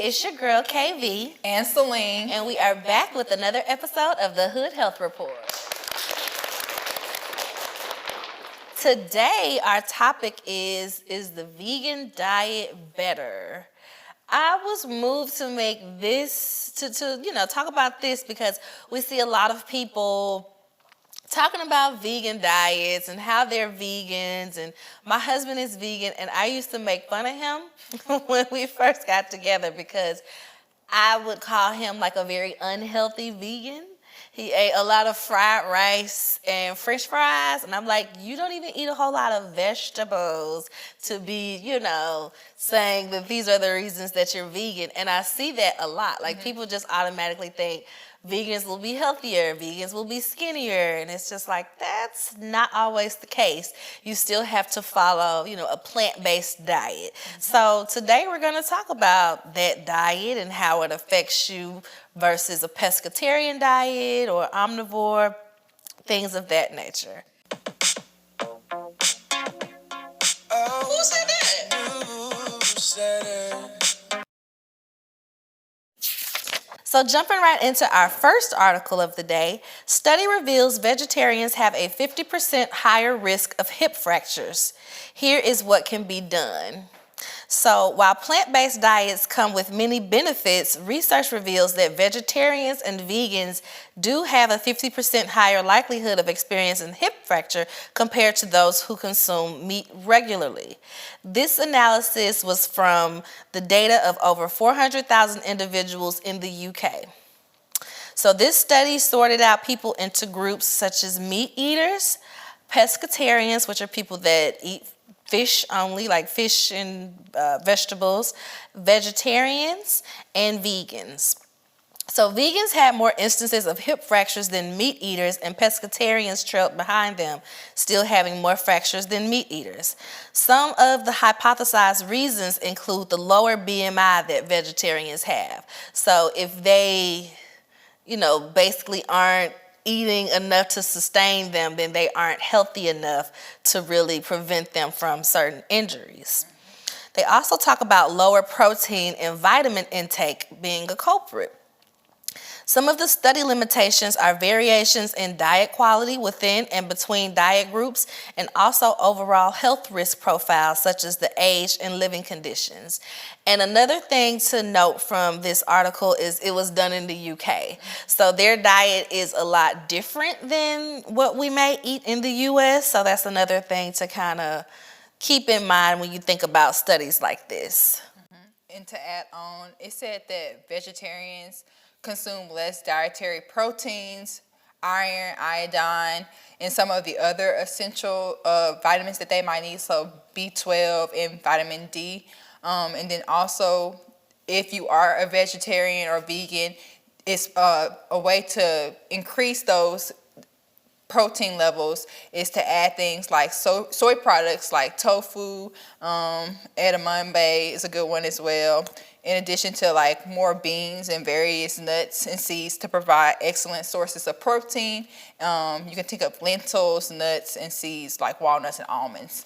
it's your girl KV and Seline, and we are back with another episode of the Hood Health Report. Today, our topic is the vegan diet better? I was moved to make this, to talk about this because we see a lot of people talking about vegan diets and how they're vegans, and my husband is vegan, and I used to make fun of him when we first got together because I would call him like a very unhealthy vegan. He ate a lot of fried rice and French fries, and I'm like, you don't even eat a whole lot of vegetables to be, saying that these are the reasons that you're vegan. And I see that a lot. Like, people just automatically think vegans will be healthier, vegans will be skinnier, and it's just like, that's not always the case. You still have to follow, a plant-based diet. So today we're going to talk about that diet and how it affects you versus a pescatarian diet or omnivore, things of that nature. Who said that? Who said it? So jumping right into our first article of the day, study reveals vegetarians have a 50% higher risk of hip fractures. Here is what can be done. So while plant-based diets come with many benefits, research reveals that vegetarians and vegans do have a 50% higher likelihood of experiencing hip fracture compared to those who consume meat regularly. This analysis was from the data of over 400,000 individuals in the UK. So this study sorted out people into groups such as meat eaters, pescatarians, which are people that eat fish only, like fish and vegetables, vegetarians, and vegans. So vegans had more instances of hip fractures than meat eaters, and pescatarians trailed behind them, still having more fractures than meat eaters. Some of the hypothesized reasons include the lower BMI that vegetarians have. So if they, basically aren't eating enough to sustain them, then they aren't healthy enough to really prevent them from certain injuries. They also talk about lower protein and vitamin intake being a culprit. Some of the study limitations are variations in diet quality within and between diet groups, and also overall health risk profiles such as the age and living conditions. And another thing to note from this article is it was done in the UK. So their diet is a lot different than what we may eat in the US. So that's another thing to kind of keep in mind when you think about studies like this. And to add on, it said that vegetarians consume less dietary proteins, iron, iodine, and some of the other essential vitamins that they might need, so B12 and vitamin D. And then also, if you are a vegetarian or vegan, it's a way to increase those protein levels is to add things like soy products like tofu, edamame is a good one as well. In addition to like more beans and various nuts and seeds to provide excellent sources of protein. You can think of lentils, nuts, and seeds like walnuts and almonds.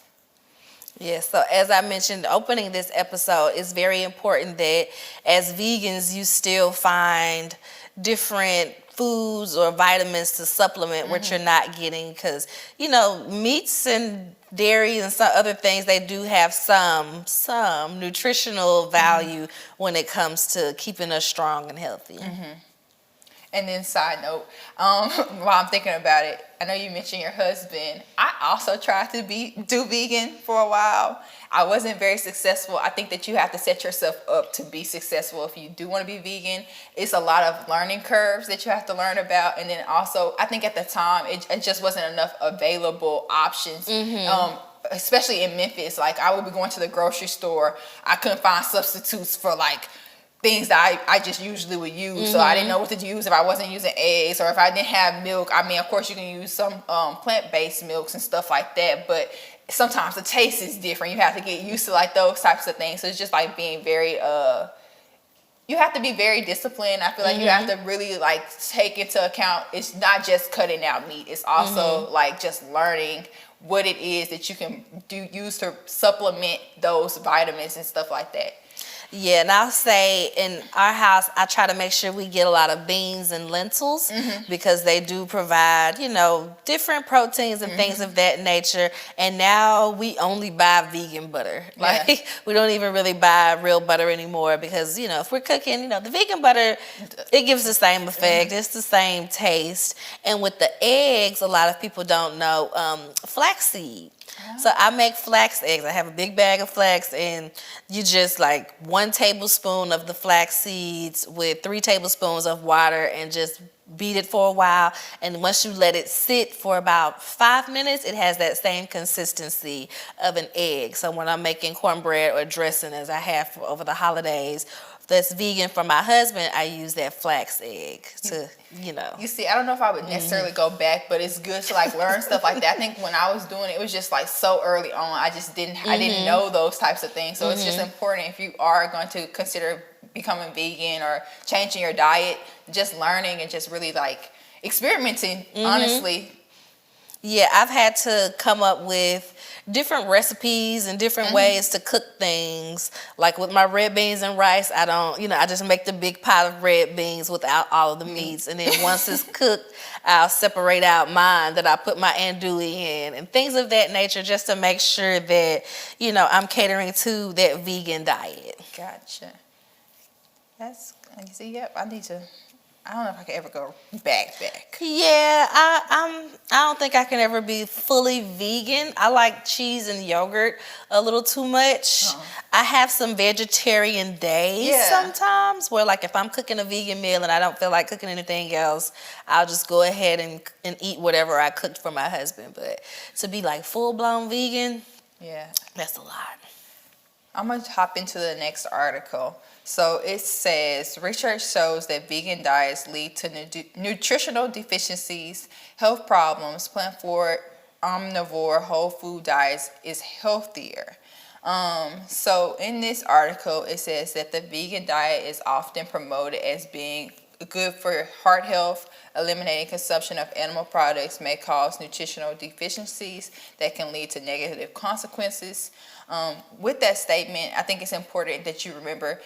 Yes, so as I mentioned opening this episode, it's very important that as vegans you still find different foods or vitamins to supplement what you're not getting, because meats and dairy and some other things, they do have some nutritional value when it comes to keeping us strong and healthy. And then side note, while I'm thinking about it, I know you mentioned your husband. I also tried to do vegan for a while. I wasn't very successful. I think that you have to set yourself up to be successful if you do want to be vegan. It's a lot of learning curves that you have to learn about. And then also, I think at the time, it just wasn't enough available options. Especially in Memphis. Like, I would be going to the grocery store. I couldn't find substitutes for like things that I just usually would use. So I didn't know what to use if I wasn't using eggs, or if I didn't have milk. I mean, of course you can use some plant-based milks and stuff like that, but sometimes the taste is different. You have to get used to like those types of things. So it's just like being very you have to be very disciplined. I feel like you have to really like take into account, it's not just cutting out meat. It's also like just learning what it is that you can use to supplement those vitamins and stuff like that. Yeah, and I'll say in our house, I try to make sure we get a lot of beans and lentils because they do provide, different proteins and things of that nature. And now we only buy vegan butter. Like, we don't even really buy real butter anymore because, if we're cooking, the vegan butter, it gives the same effect. It's the same taste. And with the eggs, a lot of people don't know flaxseed. So I make flax eggs. I have a big bag of flax, and you just 1 tablespoon of the flax seeds with 3 tablespoons of water and just beat it for a while. And once you let it sit for about 5 minutes, it has that same consistency of an egg. So when I'm making cornbread or dressing, as I have for over the holidays, that's vegan for my husband, I use that flax egg to, You see, I don't know if I would necessarily go back, but it's good to learn stuff like that. I think when I was doing it, it was just so early on. I didn't know those types of things. So it's just important if you are going to consider becoming vegan or changing your diet, just learning and just really experimenting, honestly. Yeah, I've had to come up with different recipes and different ways to cook things. Like with my red beans and rice, I don't, I just make the big pot of red beans without all of the meats. And then once it's cooked, I'll separate out mine that I put my andouille in and things of that nature just to make sure that, I'm catering to that vegan diet. Gotcha. I don't know if I could ever go back. Yeah, I don't think I can ever be fully vegan. I like cheese and yogurt a little too much. I have some vegetarian days sometimes where if I'm cooking a vegan meal and I don't feel like cooking anything else, I'll just go ahead and eat whatever I cooked for my husband. But to be full-blown vegan, that's a lot. I'm going to hop into the next article. So it says, research shows that vegan diets lead to nutritional deficiencies, health problems. Plant-forward, omnivore, whole food diets is healthier. So in this article, it says that the vegan diet is often promoted as being good for heart health. Eliminating consumption of animal products may cause nutritional deficiencies that can lead to negative consequences. With that statement, I think it's important that you remember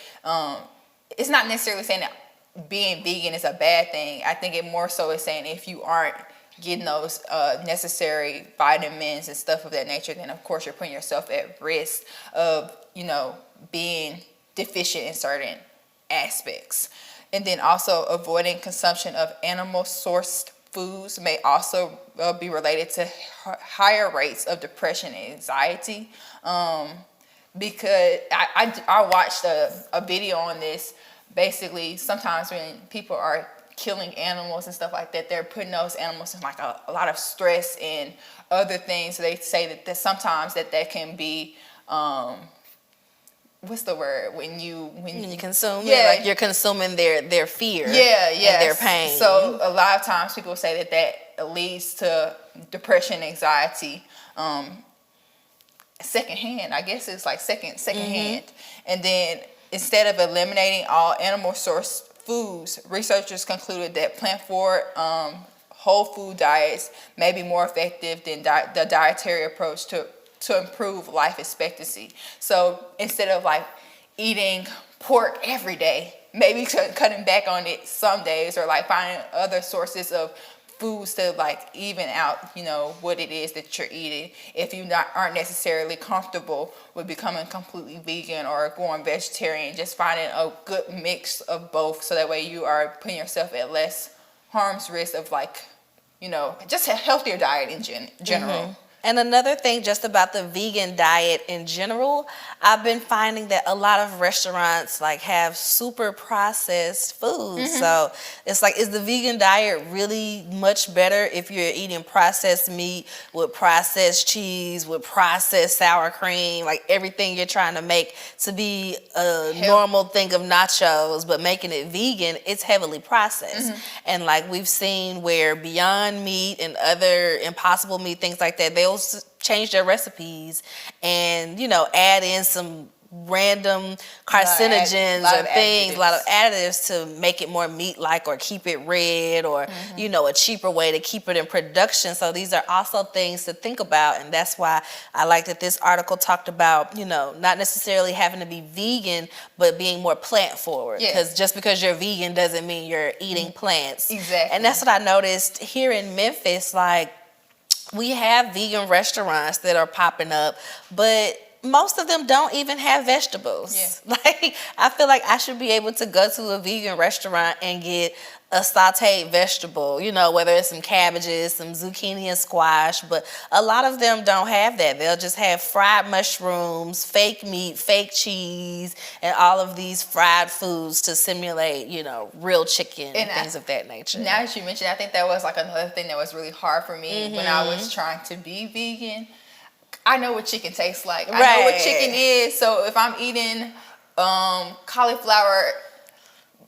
it's not necessarily saying that being vegan is a bad thing. I think it more so is saying if you aren't getting those necessary vitamins and stuff of that nature, then of course you're putting yourself at risk of, being deficient in certain aspects. And then also avoiding consumption of animal-sourced foods may also be related to higher rates of depression and anxiety. Because I watched a video on this. Basically, sometimes when people are killing animals and stuff like that, they're putting those animals in a lot of stress and other things. So they say that sometimes that can be what's the word when you consume it, you're consuming their fear and their pain. So a lot of times people say that leads to depression, anxiety, secondhand. I guess it's secondhand. And then instead of eliminating all animal source foods, researchers concluded that plant-forward whole food diets may be more effective than the dietary approach to improve life expectancy. So instead of eating pork every day, maybe cutting back on it some days, or finding other sources of foods to even out, what it is that you're eating. If you aren't necessarily comfortable with becoming completely vegan or going vegetarian, just finding a good mix of both, so that way you are putting yourself at less harm's risk of just a healthier diet in general. And another thing just about the vegan diet in general, I've been finding that a lot of restaurants have super processed food. So it's is the vegan diet really much better if you're eating processed meat with processed cheese, with processed sour cream, everything you're trying to make to be a normal thing of nachos, but making it vegan, it's heavily processed. And we've seen where Beyond Meat and other Impossible Meat, things like that, they'll change their recipes and add in some random carcinogens lot or of things, a lot of additives. additives to make it more meat-like or keep it red or, you know, a cheaper way to keep it in production. So these are also things to think about. And that's why I like that this article talked about, you know, not necessarily having to be vegan, but being more plant-forward. Because just because you're vegan doesn't mean you're eating plants. Exactly. And that's what I noticed here in Memphis. Like, we have vegan restaurants that are popping up, but most of them don't even have vegetables. Yeah. Like, I feel like I should be able to go to a vegan restaurant and get a sauteed vegetable, you know, whether it's some cabbages, some zucchini and squash, but a lot of them don't have that. They'll just have fried mushrooms, fake meat, fake cheese, and all of these fried foods to simulate, you know, real chicken and things of that nature. Now that you mentioned, I think that was like another thing that was really hard for me when I was trying to be vegan. I know what chicken tastes like. I know what chicken is. So if I'm eating cauliflower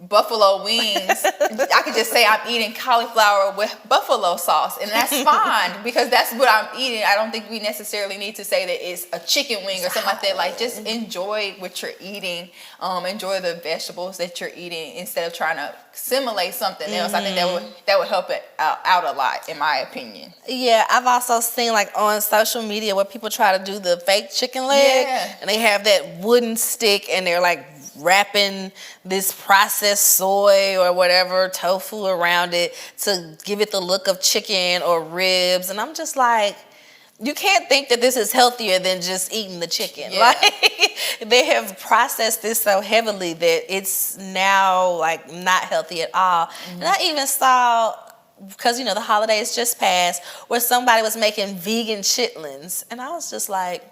buffalo wings, I could just say I'm eating cauliflower with buffalo sauce, and that's fine because that's what I'm eating. I don't think we necessarily need to say that it's a chicken wing or something like that. Like, just enjoy what you're eating, enjoy the vegetables that you're eating instead of trying to simulate something else. I think that would help it out a lot, in my opinion. Yeah, I've also seen like on social media where people try to do the fake chicken leg, and they have that wooden stick and they're like wrapping this processed soy or whatever tofu around it to give it the look of chicken or ribs, and I'm just like, you can't think that this is healthier than just eating the chicken. Like, they have processed this so heavily that it's now like not healthy at all. And I even saw, because you know the holidays just passed, where somebody was making vegan chitlins, and I was just like,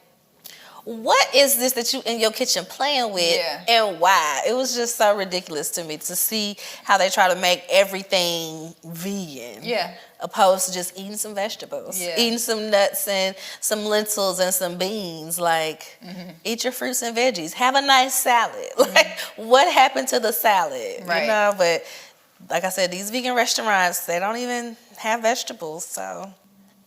what is this that you in your kitchen playing with, and why? It was just so ridiculous to me to see how they try to make everything vegan, opposed to just eating some vegetables, eating some nuts and some lentils and some beans. Like, eat your fruits and veggies, have a nice salad. Like, what happened to the salad? You know, but like I said, these vegan restaurants, they don't even have vegetables. So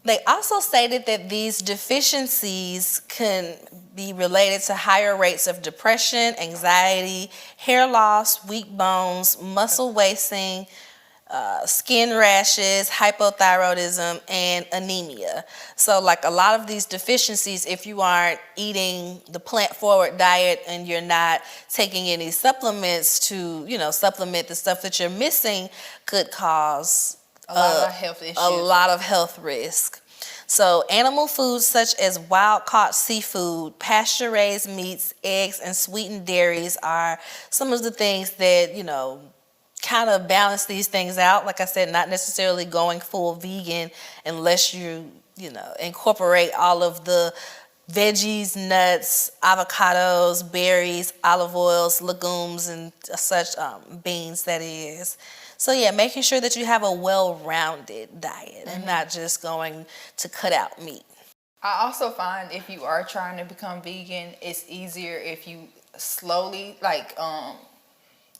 they also stated that these deficiencies can be related to higher rates of depression, anxiety, hair loss, weak bones, muscle wasting, skin rashes, hypothyroidism, and anemia. So like a lot of these deficiencies, if you aren't eating the plant-forward diet and you're not taking any supplements to, you know, supplement the stuff that you're missing, could cause a lot of health issues. A lot of health risk. So animal foods such as wild-caught seafood, pasture-raised meats, eggs, and sweetened dairies are some of the things that, you know, kind of balance these things out. Like I said, not necessarily going full vegan unless you know, incorporate all of the veggies, nuts, avocados, berries, olive oils, legumes, and such, beans, that is. So yeah, making sure that you have a well-rounded diet and not just going to cut out meat. I also find if you are trying to become vegan, it's easier if you slowly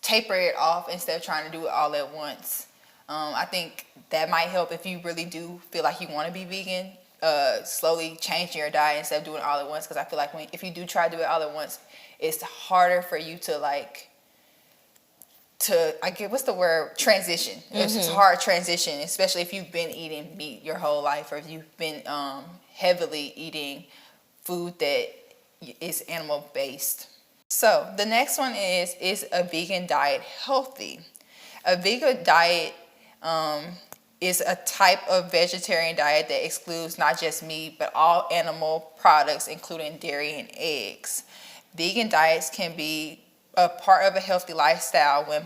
taper it off instead of trying to do it all at once. I think that might help if you really do feel like you want to be vegan. Slowly changing your diet instead of doing it all at once, because I feel like if you do try to do it all at once, it's harder for you to transition. It's a hard transition, especially if you've been eating meat your whole life, or if you've been heavily eating food that is animal based. So the next one is a vegan diet healthy? A vegan diet is a type of vegetarian diet that excludes not just meat, but all animal products, including dairy and eggs. Vegan diets can be a part of a healthy lifestyle when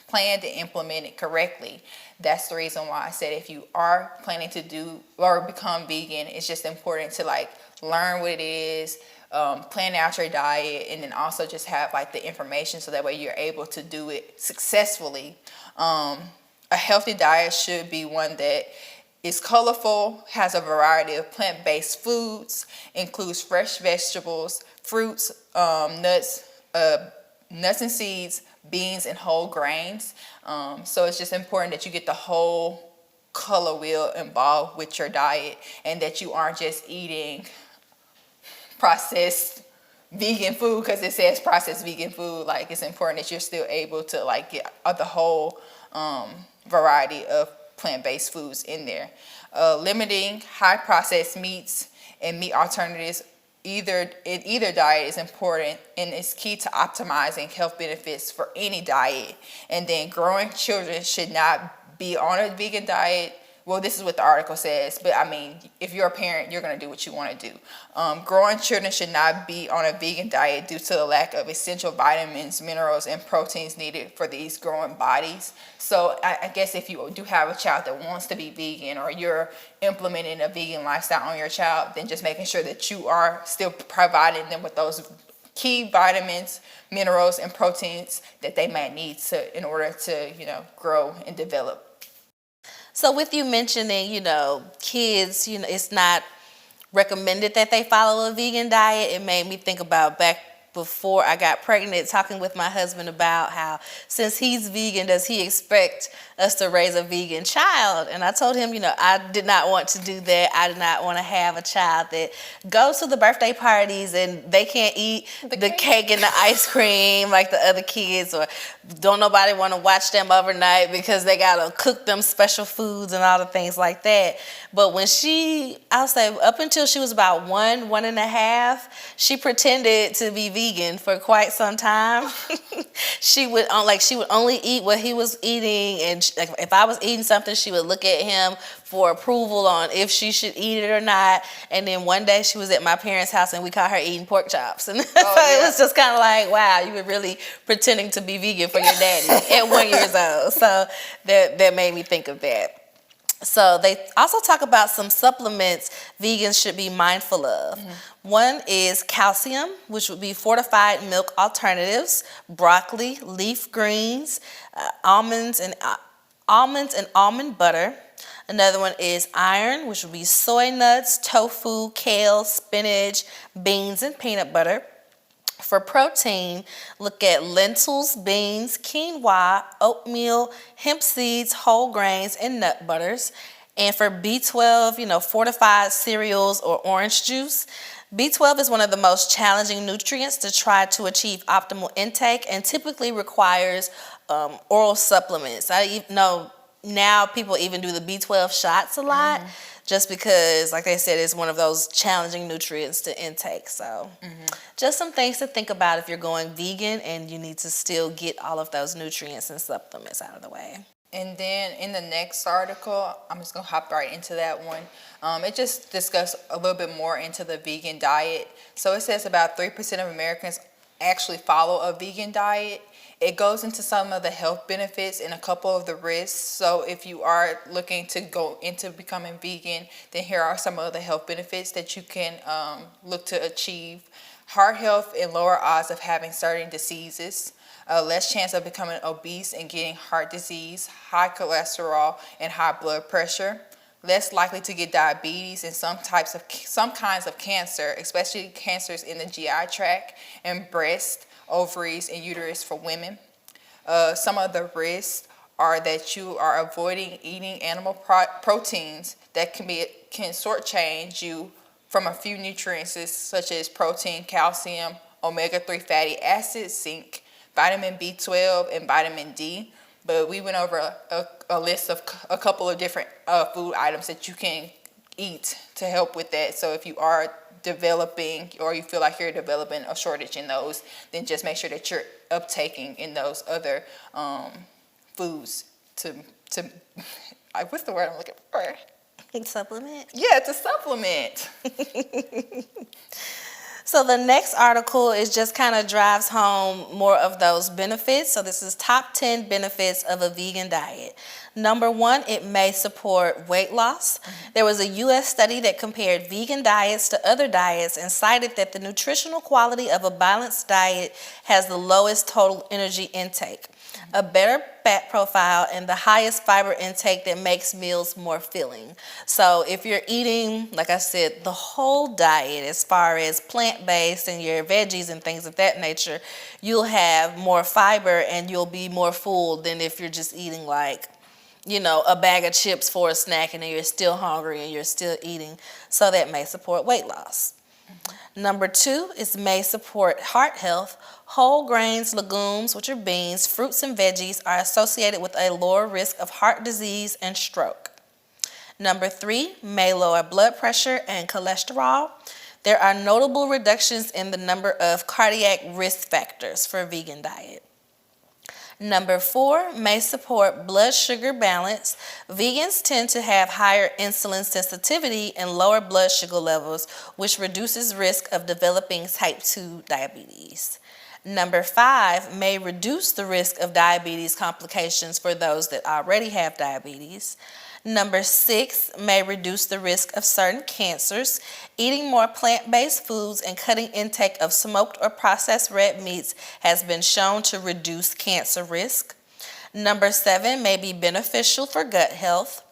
planned and implemented correctly. That's the reason why I said if you are planning to do or become vegan, it's just important to learn what it is, plan out your diet, and then also just have the information so that way you're able to do it successfully. A healthy diet should be one that is colorful, has a variety of plant-based foods, includes fresh vegetables, fruits, nuts and seeds, beans, and whole grains. So it's just important that you get the whole color wheel involved with your diet, and that you aren't just eating processed vegan food, because it says processed vegan food, like it's important that you're still able to like get the whole variety of plant-based foods in there. Limiting high processed meats and meat alternatives in either diet is important, and it's key to optimizing health benefits for any diet. And then growing children should not be on a vegan diet. Well, this is what the article says, but I mean, if you're a parent, you're going to do what you want to do. Growing children should not be on a vegan diet due to the lack of essential vitamins, minerals, and proteins needed for these growing bodies. So I guess if you do have a child that wants to be vegan, or you're implementing a vegan lifestyle on your child, then just making sure that you are still providing them with those key vitamins, minerals, and proteins that they might need in order to, grow and develop. So with you mentioning, kids, it's not recommended that they follow a vegan diet, it made me think about back before I got pregnant, talking with my husband about how, since he's vegan, does he expect us to raise a vegan child? And I told him, I did not want to do that. I did not want to have a child that goes to the birthday parties and they can't eat the cake and the ice cream like the other kids, or don't nobody want to watch them overnight because they got to cook them special foods and all the things like that. But when I'll say up until she was about 1.5, she pretended to be vegan for quite some time. She would only eat what he was eating, and if I was eating something, she would look at him for approval on if she should eat it or not. And then one day she was at my parents' house and we caught her eating pork chops, and so it was just kind of like, wow, you were really pretending to be vegan for your daddy at 1 year old. So that made me think of that. So they also talk about some supplements vegans should be mindful of. Mm-hmm. One is calcium, which would be fortified milk alternatives, broccoli, leaf greens, almonds and almond butter. Another one is iron, which would be soy nuts, tofu, kale, spinach, beans, and peanut butter. For protein, look at lentils, beans, quinoa, oatmeal, hemp seeds, whole grains, and nut butters. And for B12, fortified cereals or orange juice. B12 is one of the most challenging nutrients to try to achieve optimal intake and typically requires oral supplements. I know now people even do the B12 shots a lot. Mm-hmm. Just because, like they said, it's one of those challenging nutrients to intake. So just some things to think about if you're going vegan and you need to still get all of those nutrients and supplements out of the way. And then in the next article, I'm just going to hop right into that one. It just discussed a little bit more into the vegan diet. So it says about 3% of Americans actually follow a vegan diet. It goes into some of the health benefits and a couple of the risks. So if you are looking to go into becoming vegan, then here are some of the health benefits that you can look to achieve. Heart health and lower odds of having certain diseases. Less chance of becoming obese and getting heart disease, high cholesterol, and high blood pressure. Less likely to get diabetes and some kinds of cancer, especially cancers in the GI tract and breast, ovaries, and uterus for women. Some of the risks are that you are avoiding eating animal proteins that can shortchange you from a few nutrients such as protein, calcium, omega-3 fatty acids, zinc, vitamin B12, and vitamin D. But we went over a list of a couple of different food items that you can eat to help with that. So if you are developing, or you feel like you're developing a shortage in those, then just make sure that you're uptaking in those other foods to what's the word I'm looking for? Supplement? Yeah, to supplement. So the next article is just kind of drives home more of those benefits. So this is top 10 benefits of a vegan diet. Number 1, it may support weight loss. There was a U.S. study that compared vegan diets to other diets and cited that the nutritional quality of a balanced diet has the lowest total energy intake, a better fat profile, and the highest fiber intake that makes meals more filling. So if you're eating, like I said, the whole diet as far as plant-based and your veggies and things of that nature, you'll have more fiber and you'll be more full than if you're just eating a bag of chips for a snack and then you're still hungry and you're still eating. So that may support weight loss. Number 2 is may support heart health. Whole grains, legumes, which are beans, fruits, and veggies are associated with a lower risk of heart disease and stroke. Number 3 may lower blood pressure and cholesterol. There are notable reductions in the number of cardiac risk factors for a vegan diet. Number 4 may support blood sugar balance. Vegans tend to have higher insulin sensitivity and lower blood sugar levels, which reduces risk of developing type 2 diabetes. Number 5 may reduce the risk of diabetes complications for those that already have diabetes. Number 6 may reduce the risk of certain cancers. Eating more plant-based foods and cutting intake of smoked or processed red meats has been shown to reduce cancer risk. Number 7 may be beneficial for gut health.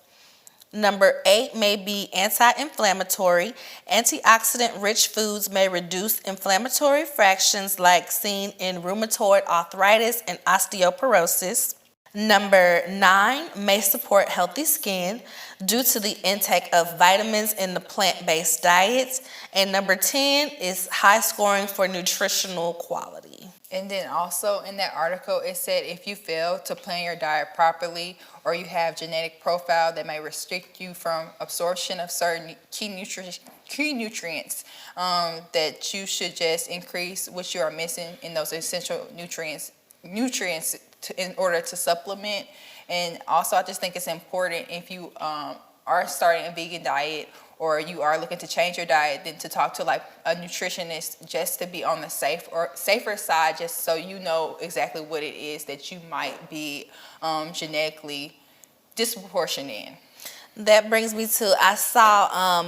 Number 8 may be anti-inflammatory. Antioxidant-rich foods may reduce inflammatory fractions like seen in rheumatoid arthritis and osteoporosis. Number 9 may support healthy skin due to the intake of vitamins in the plant-based diets. And number 10 is high scoring for nutritional quality. And then also in that article, it said if you fail to plan your diet properly or you have genetic profile that may restrict you from absorption of certain key nutrients, that you should just increase what you are missing in those essential nutrients in order to supplement. And also, I just think it's important if you are starting a vegan diet or you are looking to change your diet, then to talk to like a nutritionist just to be on the safer side, just so you know exactly what it is that you might be genetically disproportionate in. That brings me to, I saw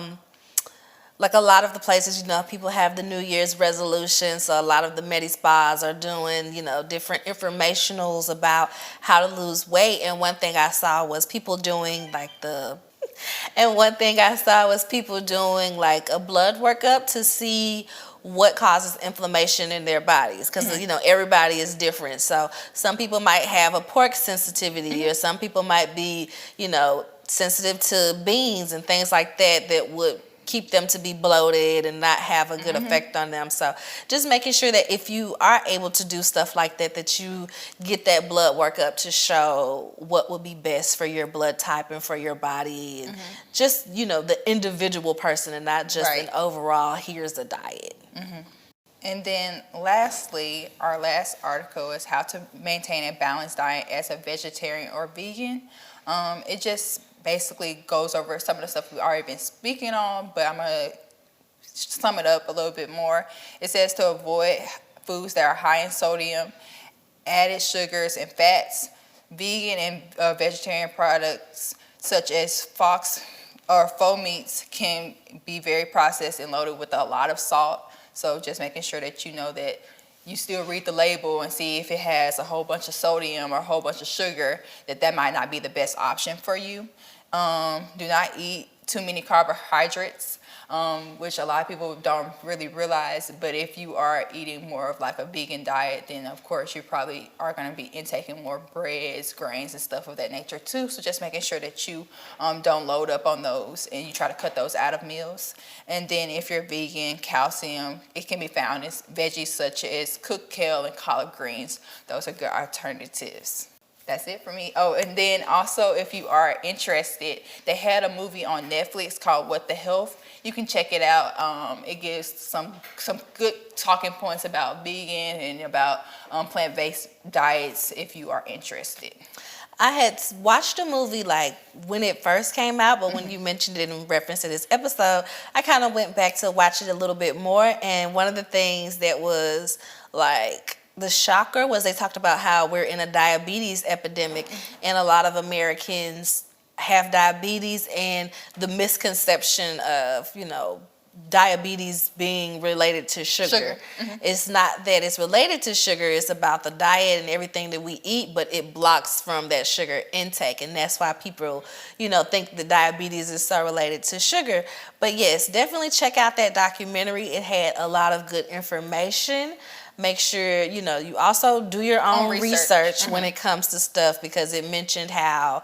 like a lot of the places, people have the New Year's resolutions. So a lot of the Medi Spas are doing, different informationals about how to lose weight. And one thing I saw was people doing like a blood workup to see what causes inflammation in their bodies, because everybody is different. So some people might have a pork sensitivity, or some people might be sensitive to beans and things like that would keep them to be bloated and not have a good effect on them. So just making sure that if you are able to do stuff like that, that you get that blood work up to show what would be best for your blood type and for your body, and just the individual person, and not just an overall here's the diet. And then lastly, our last article is how to maintain a balanced diet as a vegetarian or vegan. It just basically goes over some of the stuff we've already been speaking on, but I'm going to sum it up a little bit more. It says to avoid foods that are high in sodium, added sugars, and fats. Vegan and vegetarian products such as Fox or faux meats can be very processed and loaded with a lot of salt. So just making sure that you know that you still read the label and see if it has a whole bunch of sodium or a whole bunch of sugar, that might not be the best option for you. Do not eat too many carbohydrates, which a lot of people don't really realize. But if you are eating more of like a vegan diet, then of course you probably are going to be intaking more breads, grains, and stuff of that nature too. So just making sure that you don't load up on those, and you try to cut those out of meals. And then if you're vegan, calcium, it can be found in veggies such as cooked kale and collard greens. Those are good alternatives. That's it for me. Oh, and then also, if you are interested, they had a movie on Netflix called What the Health. You can check it out. It gives some good talking points about vegan and about plant-based diets if you are interested. I had watched a movie like when it first came out, but when you mentioned it in reference to this episode, I kind of went back to watch it a little bit more. And one of the things that was like the shocker was they talked about how we're in a diabetes epidemic, and a lot of Americans have diabetes, and the misconception of, diabetes being related to sugar. It's not that it's related to sugar, it's about the diet and everything that we eat, but it blocks from that sugar intake, and that's why people, think that diabetes is so related to sugar. But yes, definitely check out that documentary. It had a lot of good information. Make sure, you also do your own research when it comes to stuff, because it mentioned how,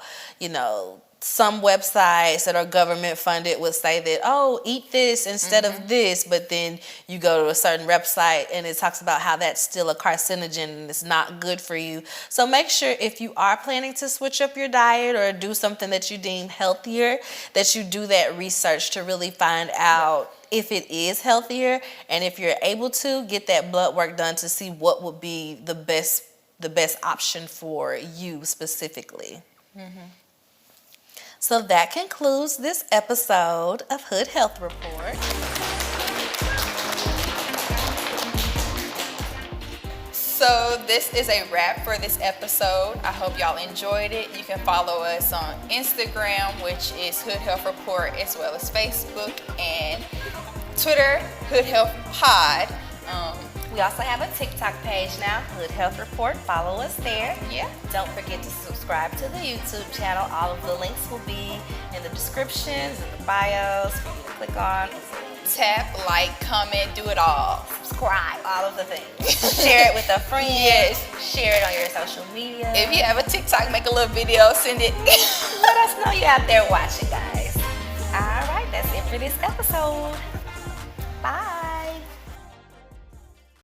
some websites that are government funded would say that, oh, eat this instead of this, but then you go to a certain website and it talks about how that's still a carcinogen and it's not good for you. So make sure if you are planning to switch up your diet or do something that you deem healthier, that you do that research to really find out if it is healthier, and if you're able to, get that blood work done to see what would be the best option for you specifically. So that concludes this episode of Hood Health Report. So this is a wrap for this episode. I hope y'all enjoyed it. You can follow us on Instagram, which is Hood Health Report, as well as Facebook and Twitter, Hood Health Pod. We also have a TikTok page now, Hood Health Report. Follow us there. Yeah. Don't forget to subscribe to the YouTube channel. All of the links will be in the descriptions and the bios for you to click on. Tap, like, comment, do it all. Subscribe, all of the things. Share it with a friend. Yes. Share it on your social media. If you have a TikTok, make a little video, send it. Let us know you're out there watching, guys. All right, that's it for this episode. Bye.